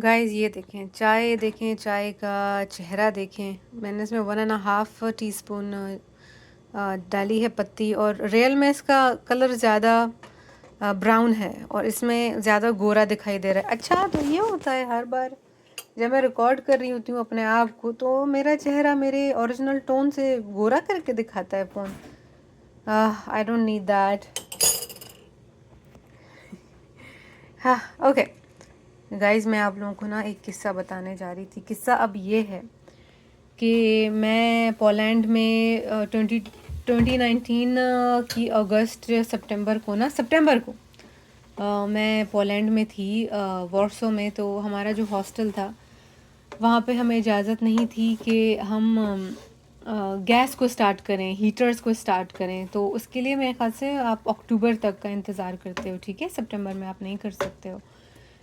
Guys ये देखें चाय का चेहरा देखें। मैंने इसमें 1.5 टीस्पून डाली है पत्ती, और रियल में इसका कलर ज़्यादा ब्राउन है और इसमें ज़्यादा गोरा दिखाई दे रहा है। अच्छा, तो ये होता है हर बार जब मैं रिकॉर्ड कर रही होती हूँ अपने आप को, तो मेरा चेहरा मेरे ओरिजिनल टोन से गोरा करके दिखाता है phone. I don't need that. हाँ, ओके गाइस, मैं आप लोगों को ना एक किस्सा बताने जा रही थी। किस्सा अब ये है कि मैं पोलैंड में 2019 की अगस्त सितंबर को मैं पोलैंड में थी, वॉर्सो में। तो हमारा जो हॉस्टल था वहाँ पे हमें इजाज़त नहीं थी कि हम गैस को स्टार्ट करें, हीटर्स को स्टार्ट करें। तो उसके लिए मेरे ख्याल से आप अक्टूबर तक का इंतज़ार करते हो, ठीक है? सितंबर में आप नहीं कर सकते हो।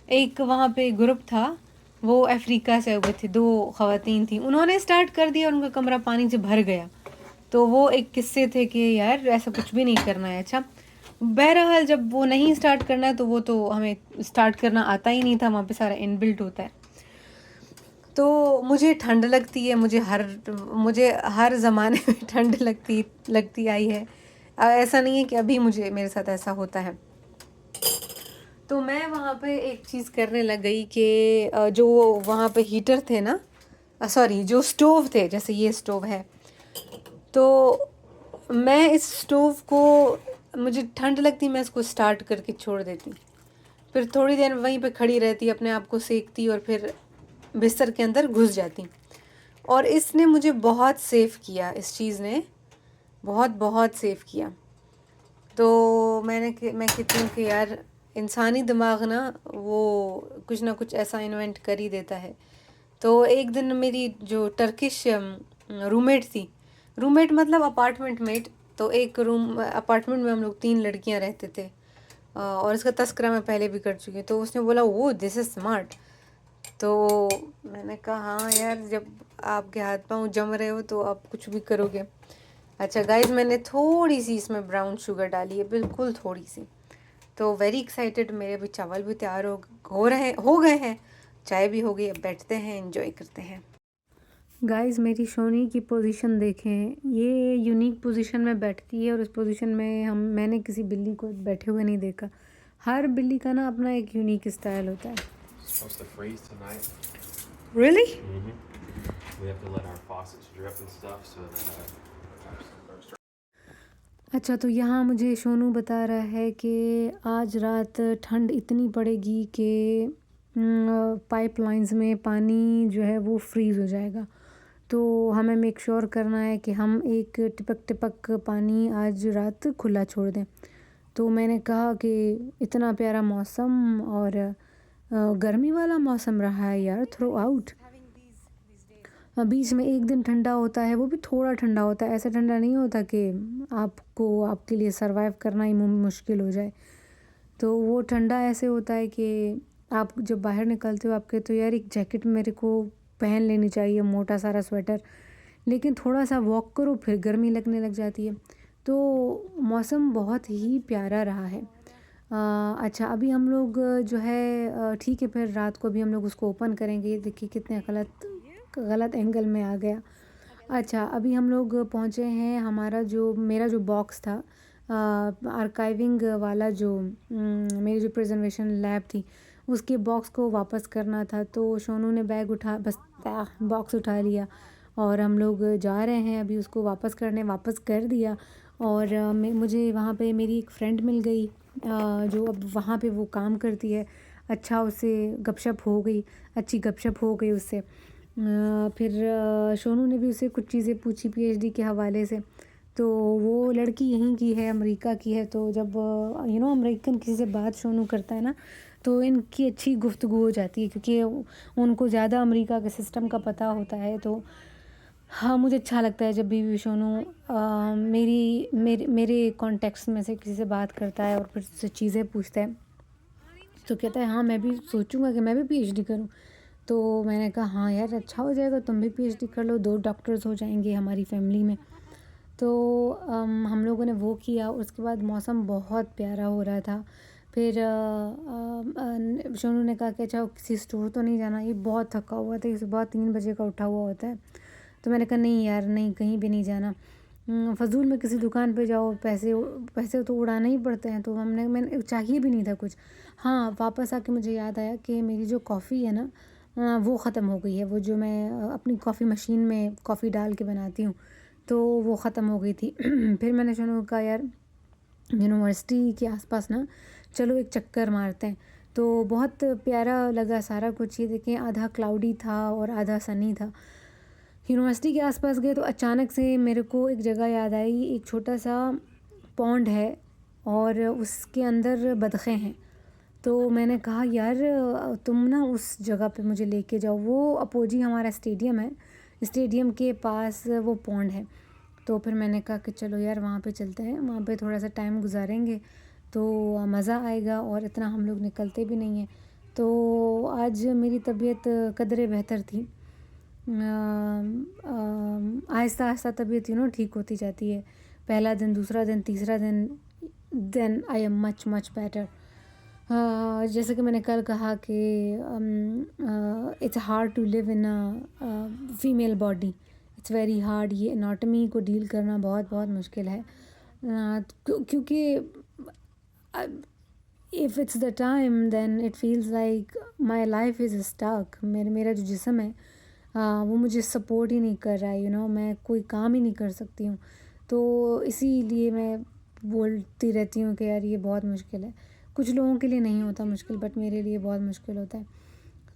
एक वहाँ पे ग्रुप था, वो अफ्रीका से हुए थे, 2 ख़वातीन थी, उन्होंने स्टार्ट कर दिया और उनका कमरा पानी से भर गया। तो वो एक किस्से थे कि यार ऐसा कुछ भी नहीं करना है। अच्छा, बहरहाल जब वो नहीं स्टार्ट करना है तो वो तो हमें स्टार्ट करना आता ही नहीं था, वहाँ पे सारा इनबिल्ट होता है। तो मुझे ठंड लगती है, मुझे हर ज़माने में ठंड लगती आई है। ऐसा नहीं है कि अभी मेरे साथ ऐसा होता है। तो मैं वहाँ पे एक चीज़ करने लग गई कि जो वहाँ पे हीटर थे ना, सॉरी जो स्टोव थे, जैसे ये स्टोव है, तो मैं इस स्टोव को, मुझे ठंड लगती, मैं इसको स्टार्ट करके छोड़ देती, फिर थोड़ी देर वहीं पे खड़ी रहती, अपने आप को सेकती और फिर बिस्तर के अंदर घुस जाती। और इसने मुझे बहुत सेव किया, इस चीज़ ने बहुत बहुत सेव किया। तो मैं कहती हूँ कि यार इंसानी दिमाग ना, वो कुछ ना कुछ ऐसा इन्वेंट कर ही देता है। तो एक दिन मेरी जो टर्किश रूममेट थी, रूममेट मतलब अपार्टमेंट मेट, तो एक अपार्टमेंट में हम लोग 3 लड़कियां रहते थे, और इसका तस्करा मैं पहले भी कर चुकी हूँ। तो उसने बोला वो दिस इज़ स्मार्ट। तो मैंने कहा हाँ यार, जब आपके हाथ पाँव जम रहे हो तो आप कुछ भी करोगे। अच्छा गाइस, मैंने थोड़ी सी इसमें ब्राउन शुगर डाली है, बिल्कुल थोड़ी सी। तो वेरी एक्साइटेड, मेरे अभी चावल भी तैयार हो गए हैं, चाय भी हो गई। अब बैठते हैं, एंजॉय करते हैं। गाइस, मेरी शोनी की पोजीशन देखें, ये यूनिक पोजीशन में बैठती है और इस पोजीशन में मैंने किसी बिल्ली को बैठे हुए नहीं देखा। हर बिल्ली का ना अपना एक यूनिक स्टाइल होता है। Supposed to freeze tonight. Really? We have to let our faucets drip and stuff so that अच्छा, तो यहाँ मुझे सोनू बता रहा है कि आज रात ठंड इतनी पड़ेगी कि पाइपलाइंस में पानी जो है वो फ्रीज़ हो जाएगा। तो हमें मेक श्योर करना है कि हम एक टिपक टिपक पानी आज रात खुला छोड़ दें। तो मैंने कहा कि इतना प्यारा मौसम और गर्मी वाला मौसम रहा है यार थ्रू आउट। बीच में एक दिन ठंडा होता है, वो भी थोड़ा ठंडा होता है, ऐसा ठंडा नहीं होता कि आपके लिए सरवाइव करना ही मुश्किल हो जाए। तो वो ठंडा ऐसे होता है कि आप जब बाहर निकलते हो आपके तो यार एक जैकेट मेरे को पहन लेनी चाहिए, मोटा सारा स्वेटर, लेकिन थोड़ा सा वॉक करो फिर गर्मी लगने लग जाती है। तो मौसम बहुत ही प्यारा रहा है। अच्छा, अभी हम लोग जो है ठीक है, फिर रात को भी हम लोग उसको ओपन करेंगे। ये देखिए कितने गलत एंगल में आ गया। अच्छा, अभी हम लोग पहुँचे हैं, मेरा जो बॉक्स था आर्काइविंग वाला, जो मेरी जो प्रिजर्वेशन लैब थी उसके बॉक्स को वापस करना था। तो सोनू ने बॉक्स उठा लिया और हम लोग जा रहे हैं अभी उसको वापस कर दिया। और मुझे वहाँ पे मेरी एक फ्रेंड मिल गई, जो अब वहाँ पे वो काम करती है। अच्छा, उससे अच्छी गपशप हो गई उससे। फिर सोनू ने भी उससे कुछ चीज़ें पूछी पीएचडी के हवाले से। तो वो लड़की यहीं की है, अमेरिका की है। तो जब अमेरिकन किसी से बात सोनू करता है ना, तो इनकी अच्छी गुफ्तगू हो जाती है, क्योंकि उनको ज़्यादा अमेरिका के सिस्टम का पता होता है। तो हाँ, मुझे अच्छा लगता है जब भी सोनू मेरे कॉन्टेक्स्ट में से किसी से बात करता है और फिर उससे चीज़ें पूछता है, तो कहता है हाँ मैं भी सोचूंगा कि मैं भी पीएचडी करूं। तो मैंने कहा हाँ यार, अच्छा हो जाएगा, तुम भी पीएचडी कर लो, 2 डॉक्टर्स हो जाएंगे हमारी फैमिली में। तो हम लोगों ने वो किया। उसके बाद मौसम बहुत प्यारा हो रहा था। फिर सोनू ने कहा कि अच्छा किसी स्टोर तो नहीं जाना, ये बहुत थका हुआ था, ये सुबह 3 बजे का उठा हुआ होता है। तो मैंने कहा नहीं यार नहीं, कहीं भी नहीं जाना, फ़जूल में किसी दुकान पे जाओ, पैसे पैसे तो उड़ाना ही पड़ते हैं। तो मैंने चाहिए भी नहीं था कुछ। हाँ, वापस आके मुझे याद आया कि मेरी जो कॉफ़ी है ना वो ख़त्म हो गई है, वो जो मैं अपनी कॉफ़ी मशीन में कॉफ़ी डाल के बनाती हूँ, तो वो ख़त्म हो गई थी। फिर मैंने सोनू को कहा यार यूनिवर्सिटी के आसपास ना चलो एक चक्कर मारते हैं। तो बहुत प्यारा लगा सारा कुछ। ये देखें आधा क्लाउडी था और आधा सनी था। यूनिवर्सिटी के आसपास गए तो अचानक से मेरे को एक जगह याद आई, एक छोटा सा पॉन्ड है और उसके अंदर बतखें हैं। तो मैंने कहा यार तुम ना उस जगह पे मुझे लेके जाओ। वो अपोजी हमारा स्टेडियम है, स्टेडियम के पास वो पॉन्ड है। तो फिर मैंने कहा कि चलो यार वहाँ पे चलते हैं, वहाँ पे थोड़ा सा टाइम गुजारेंगे तो मज़ा आएगा, और इतना हम लोग निकलते भी नहीं हैं। तो आज मेरी तबीयत कदरे बेहतर थी। आहिस्ता आहिस्ता तबीयत ठीक होती जाती है। पहला दिन, दूसरा दिन, तीसरा दिन, then I am much much better. जैसे कि मैंने कल कहा कि it's hard to live in a female body, it's very hard. ये एनाटमी को डील करना बहुत बहुत मुश्किल है, क्योंकि if it's the time then it feels like my life is stuck. मेरा जो जिस्म है वो मुझे सपोर्ट ही नहीं कर रहा है, मैं कोई काम ही नहीं कर सकती हूँ। तो इसीलिए मैं बोलती रहती हूँ कि यार ये बहुत मुश्किल है। कुछ लोगों के लिए नहीं होता मुश्किल, बट मेरे लिए बहुत मुश्किल होता है।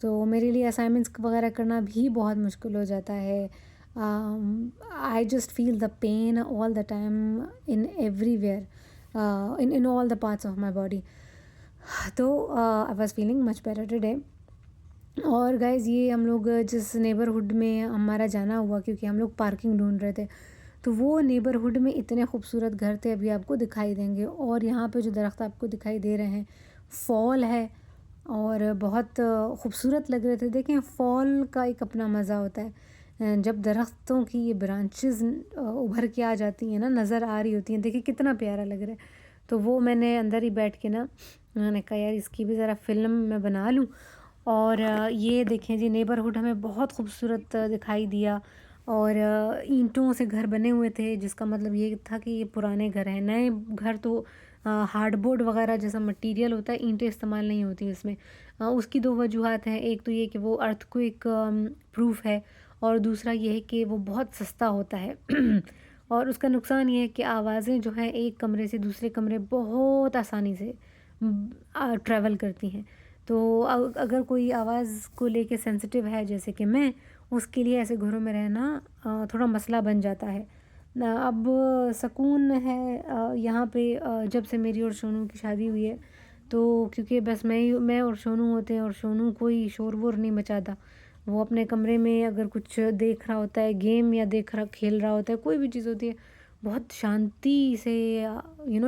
तो मेरे लिए असाइनमेंट्स वगैरह करना भी बहुत मुश्किल हो जाता है। I just feel the pain all the time in everywhere, in all the parts of my body. तो I was feeling much better today. और गाइज़ ये हम लोग जिस नेबरहुड में हमारा जाना हुआ, क्योंकि हम लोग पार्किंग ढूंढ रहे थे, तो वो नेबरहुड में इतने खूबसूरत घर थे, अभी आपको दिखाई देंगे। और यहाँ पे जो दरख्त आपको दिखाई दे रहे हैं, फॉल है और बहुत खूबसूरत लग रहे थे। देखें फॉल का एक अपना मज़ा होता है, जब दरख्तों की ये ब्रांचेस उभर के आ जाती हैं ना, नज़र आ रही होती हैं, देखिए कितना प्यारा लग रहा है। तो वो मैंने अंदर ही बैठ के ना, मैंने कहा यार इसकी भी ज़रा फ़िल्म मैं बना लूँ। और ये देखें जी नेबरहुड हमें बहुत खूबसूरत दिखाई दिया। और ईंटों से घर बने हुए थे, जिसका मतलब ये था कि ये पुराने घर हैं। नए घर तो हार्डबोर्ड वगैरह जैसा मटेरियल होता है, ईंटें इस्तेमाल नहीं होती इसमें। उसकी दो वजूहात हैं, एक तो ये कि वो अर्थक्वेक प्रूफ है, और दूसरा ये है कि वो बहुत सस्ता होता है। और उसका नुकसान ये है कि आवाज़ें जो हैं एक कमरे से दूसरे कमरे बहुत आसानी से ट्रैवल करती हैं। तो अगर कोई आवाज़ को लेके सेंसिटिव है जैसे कि मैं, उसके लिए ऐसे घरों में रहना थोड़ा मसला बन जाता है। अब सुकून है यहाँ पे जब से मेरी और सोनू की शादी हुई है। तो क्योंकि बस मैं और सोनू होते हैं, और सोनू कोई शोर वोर नहीं मचाता। वो अपने कमरे में अगर कुछ देख रहा होता है, गेम या खेल रहा होता है, कोई भी चीज़ होती है, बहुत शांति से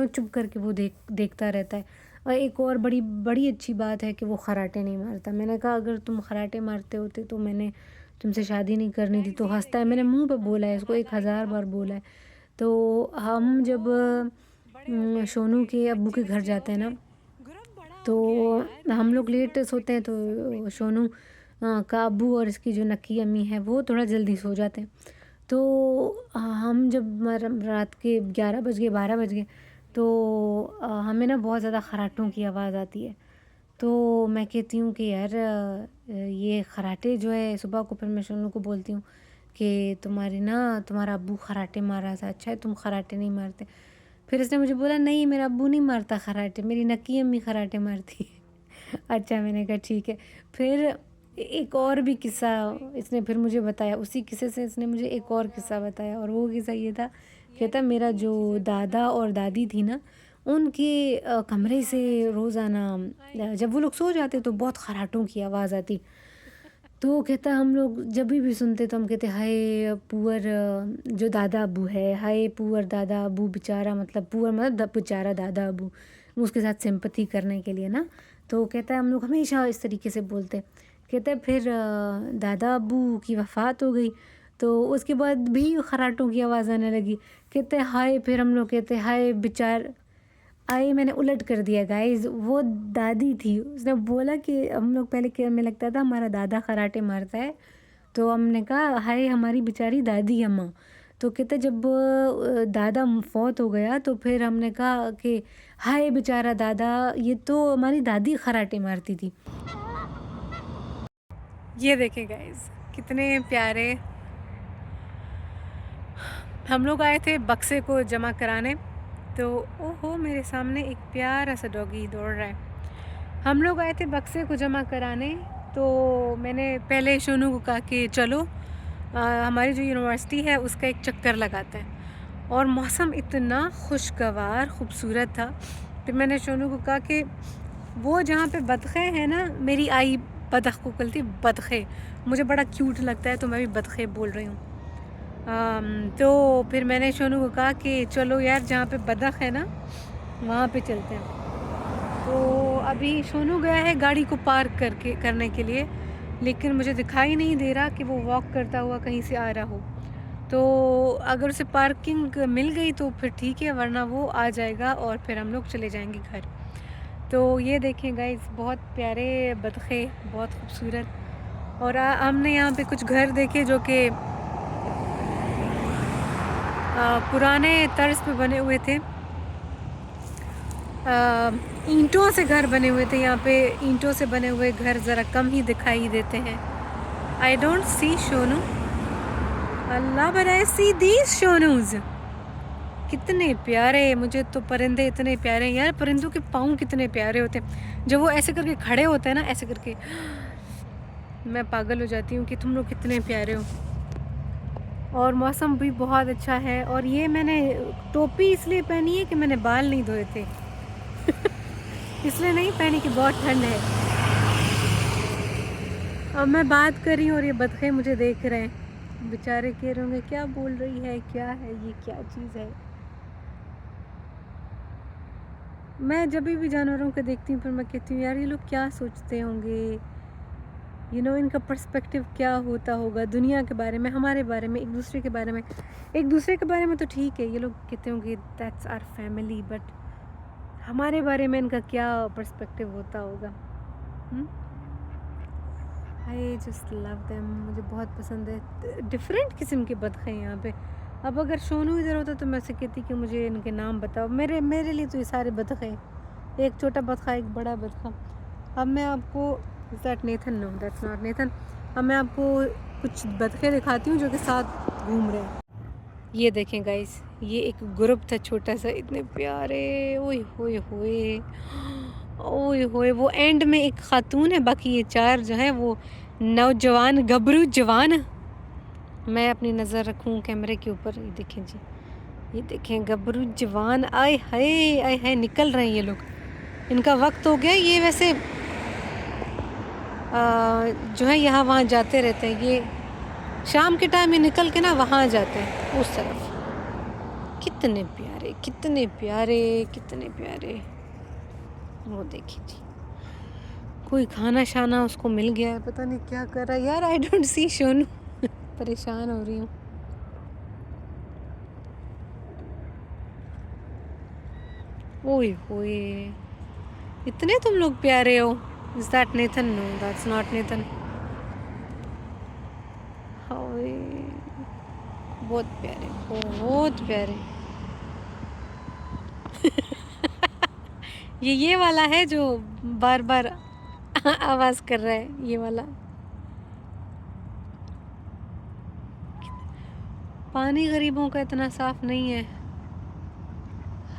चुप करके वो देखता रहता है। और एक और बड़ी बड़ी अच्छी बात है कि वो खराटे नहीं मारता। मैंने कहा अगर तुम खराटे मारते होते तो मैंने तुमसे शादी नहीं करनी थी। तो हंसता है, मैंने मुंह पे बोला है इसको, 1000 बार बोला है। तो हम जब सोनू के अब्बू के घर जाते हैं ना, तो हम लोग लेट सोते हैं, तो सोनू का अब्बू और इसकी जो नक्की अम्मी है वो थोड़ा जल्दी सो जाते हैं। तो हम जब रात के 11 बज गए, 12 बज गए, तो हमें ना बहुत ज़्यादा खराटों की आवाज़ आती है। तो मैं कहती हूँ कि यार ये खराटे जो है सुबह को, फिर मैं सोनू को बोलती हूँ कि तुम्हारा अब्बू खराटे मार रहा था, अच्छा है तुम खराटे नहीं मारते। फिर इसने मुझे बोला नहीं मेरा अब्बू नहीं मारता खराटे, मेरी नक्की अम्मी खराटे मारती है। अच्छा, मैंने कहा ठीक है। फिर एक और भी किस्सा इसने फिर मुझे बताया, उसी किस्से से इसने मुझे एक और किस्सा बताया, और वो किस्सा ये था, कहता मेरा जो दादा और दादी थी ना, उनके कमरे से रोज़ाना जब वो लोग सो जाते तो बहुत खराटों की आवाज़ आती। तो कहता हम लोग जब भी सुनते तो हम कहते हाय पुअर जो दादा अबू है, हाय पुअर दादा अबू बेचारा, मतलब पुअर मतलब बेचारा दादा अबू, उसके साथ सिंपैथी करने के लिए ना। तो कहता है हम लोग हमेशा इस तरीके से बोलते। कहता है फिर दादा अबू की वफ़ात हो गई, तो उसके बाद भी खराटों की आवाज़ आने लगी। कहते हाय, फिर हम लोग कहते हाय बेचार, आए मैंने उलट कर दिया गाइस, वो दादी थी, उसने बोला कि हम लोग पहले के में लगता था हमारा दादा कराटे मारता है, तो हमने कहा हाय हमारी बेचारी दादी अम्मा। तो कहते जब दादा फौत हो गया तो फिर हमने कहा कि हाय बेचारा दादा, ये तो हमारी दादी कराटे मारती थी। ये देखें गाइस कितने प्यारे, हम लोग आए थे बक्से को जमा कराने, तो ओहो मेरे सामने एक प्यारा सा डॉगी दौड़ रहा है। हम लोग आए थे बक्से को जमा कराने, तो मैंने पहले शोनू को कहा कि चलो हमारी जो यूनिवर्सिटी है उसका एक चक्कर लगाते हैं, और मौसम इतना खुशगवार खूबसूरत था। फिर मैंने शोनू को कहा कि वो जहाँ पे बतखें हैं ना, मेरी आई बतख को कलती बतखें, मुझे बड़ा क्यूट लगता है तो मैं भी बतखें बोल रही हूँ। तो फिर मैंने शोनू को कहा कि चलो यार जहाँ पे बतख है ना वहाँ पे चलते हैं। तो अभी सोनू गया है गाड़ी को पार्क करने के लिए, लेकिन मुझे दिखाई नहीं दे रहा कि वो वॉक करता हुआ कहीं से आ रहा हो। तो अगर उसे पार्किंग मिल गई तो फिर ठीक है, वरना वो आ जाएगा और फिर हम लोग चले जाएंगे घर। तो ये देखें गाइस बहुत प्यारे बतखे, बहुत खूबसूरत। और हमने यहाँ पे कुछ घर देखे जो कि पुराने तर्ज पे बने हुए थे, ईंटों से घर बने हुए थे। यहाँ पे ईंटों से बने हुए घर ज़रा कम ही दिखाई देते हैं। I don't see Shonu, Allah but I see these शोनूज। कितने प्यारे, मुझे तो परिंदे इतने प्यारे हैं यार। परिंदों के पाँव कितने प्यारे होते हैं, जब वो ऐसे करके खड़े होते हैं ना, ऐसे करके, मैं पागल हो जाती हूँ कि तुम लोग कितने प्यारे हो। और मौसम भी बहुत अच्छा है। और ये मैंने टोपी इसलिए पहनी है कि मैंने बाल नहीं धोए थे इसलिए नहीं पहनी कि बहुत ठंड है। अब मैं बात कर रही हूँ और ये बतखे मुझे देख रहे हैं, बेचारे कह रहे होंगे क्या बोल रही है, क्या है ये, क्या चीज़ है। मैं जब भी जानवरों को देखती हूँ फिर मैं कहती हूँ यार ये लोग क्या सोचते होंगे, इनका पर्सपेक्टिव क्या होता होगा दुनिया के बारे में, हमारे बारे में, एक दूसरे के बारे में। एक दूसरे के बारे में तो ठीक है, ये लोग कहते होंगे दैट्स आवर फैमिली, बट हमारे बारे में इनका क्या पर्सपेक्टिव होता होगा। आई जस्ट लव देम, मुझे बहुत पसंद है। डिफरेंट किस्म के बतखे हैं यहाँ पे। अब अगर सोनू इधर होता तो मैं उसे कहती कि मुझे इनके नाम बताओ। मेरे लिए तो ये सारे बतखे हैं, एक छोटा बतखा एक बड़ा बतखा। अब मैं आपको, that Nathan, no that's not Nathan. अब मैं आपको कुछ बतखे दिखाती हूँ जो कि साथ घूम रहे हैं। ये देखें गाइस, ये एक ग्रुप था छोटा सा, इतने प्यारे, ओए होए होए ओए होए। वो एंड में एक खातून है, बाकी ये चार जो है वो नौजवान गबरू जवान। मैं अपनी नज़र रखूँ कैमरे के ऊपर, ये देखें जी, ये देखें गबरू जवान। आए हाय निकल रहे हैं ये लोग, इनका वक्त हो गया। ये वैसे जो है यहाँ वहाँ जाते रहते हैं, ये शाम के टाइम में निकल के ना वहाँ जाते हैं उस तरफ। कितने प्यारे कितने प्यारे कितने प्यारे। वो देखिए जी, कोई खाना शाना उसको मिल गया है, पता नहीं क्या कर रहा है यार। आई डोंट सी शोनू परेशान हो रही हूँ। ओए होए, इतने तुम लोग प्यारे हो। Is that Nathan? No that's not Nathan. ओए बहुत प्यारे, बहुत प्यारे ये वाला है जो बार बार आवाज़ कर रहा है, ये वाला। पानी गरीबों का इतना साफ नहीं है।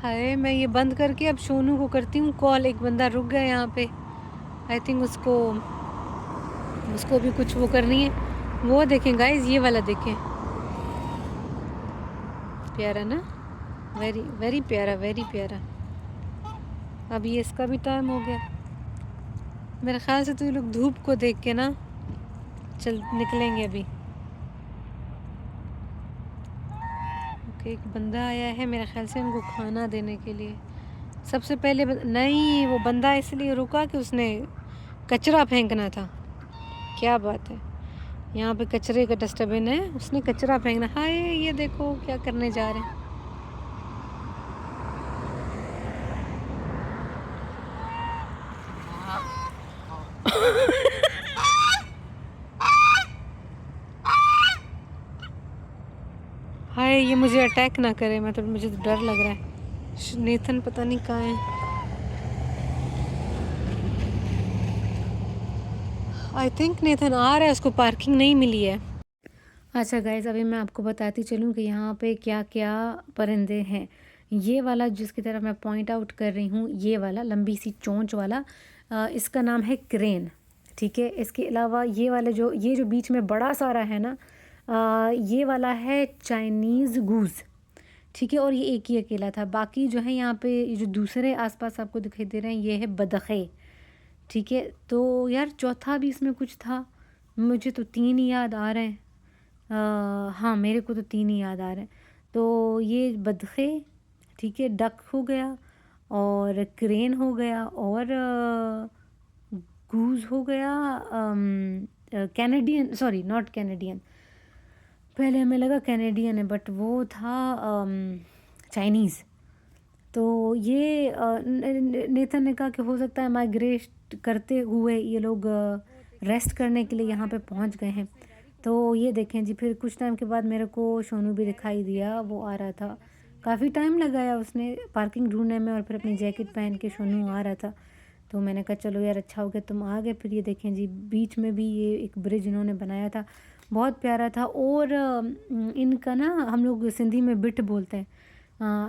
हाय, मैं ये बंद करके अब सोनू को करती हूँ कॉल। एक बंदा रुक गया यहाँ पे, आई थिंक उसको भी कुछ वो करनी है। वो देखें गाइस, ये वाला देखें, प्यारा ना, वेरी वेरी प्यारा, वेरी प्यारा। अब ये इसका भी टाइम हो गया मेरे ख्याल से, तो ये लोग धूप को देख के ना चल निकलेंगे अभी। ओके, एक बंदा आया है मेरे ख्याल से उनको खाना देने के लिए। सबसे पहले नहीं, वो बंदा इसलिए रुका कि उसने कचरा फेंकना था। क्या बात है, यहाँ पे कचरे का डस्टबिन है, उसने कचरा फेंकना। हाय ये देखो क्या करने जा रहे हैं। हाय ये मुझे अटैक ना करे, मतलब मुझे तो डर लग रहा है। नेथन पता नहीं कहाँ है। आई थिंक नेथन आ रहा है, उसको पार्किंग नहीं मिली है। अच्छा गाइज, अभी मैं आपको बताती चलूँ कि यहाँ पे क्या क्या परिंदे हैं। ये वाला जिसकी तरफ मैं पॉइंट आउट कर रही हूँ, ये वाला लंबी सी चोंच वाला, इसका नाम है क्रेन। ठीक है, इसके अलावा ये वाले ये जो बीच में बड़ा सारा है ना, ये वाला है चाइनीज़ गूज़। ठीक है, और ये एक ही अकेला था। बाकी जो है यहाँ पे ये जो दूसरे आसपास आपको दिखाई दे रहे हैं, ये है बदखे। ठीक है, तो यार चौथा भी इसमें कुछ था, मुझे तो 3 ही याद आ रहे हैं। हाँ, मेरे को तो 3 ही याद आ रहे हैं। तो ये बदखे, ठीक है, डक हो गया, और क्रेन हो गया, और गूज हो गया, कैनेडियन, सॉरी नॉट कैनेडियन, पहले हमें लगा कैनेडियन है बट वो था चाइनीज़। तो ये नेथन ने कहा कि हो सकता है माइग्रेट करते हुए ये लोग रेस्ट करने के लिए यहाँ पे पहुँच गए हैं। तो ये देखें जी, फिर कुछ टाइम के बाद मेरे को सोनू भी दिखाई दिया, वो आ रहा था। काफ़ी टाइम लगाया उसने पार्किंग ढूंढने में, और फिर अपनी जैकेट पहन के सोनू आ रहा था। तो मैंने कहा चलो यार अच्छा हो गया तुम आ गए। फिर ये देखें जी, बीच में भी ये एक ब्रिज इन्होंने बनाया था, बहुत प्यारा था। और इनका ना हम लोग सिंधी में बिट बोलते हैं।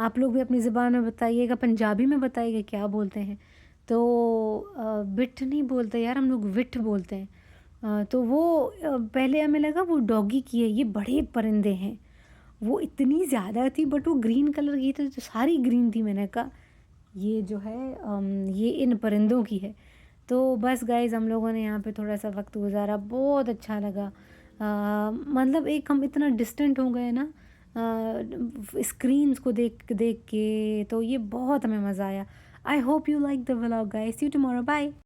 आप लोग भी अपनी ज़बान में बताइएगा, पंजाबी में बताइएगा क्या बोलते हैं। तो बिट नहीं बोलते यार, हम लोग विट बोलते हैं। तो वो पहले हमें लगा वो डॉगी की है, ये बड़े परिंदे हैं। वो इतनी ज़्यादा थी बट वो ग्रीन कलर की थी, तो सारी ग्रीन थी। मैंने कहा ये जो है ये इन परिंदों की है। तो बस गाइज, हम लोगों ने यहाँ पे थोड़ा सा वक्त गुजारा, बहुत अच्छा लगा। मतलब एक हम इतना डिस्टेंट हो गए ना स्क्रीन्स को देख देख के, तो ये बहुत हमें मज़ा आया। I hope you like the vlog guys. See you tomorrow, bye.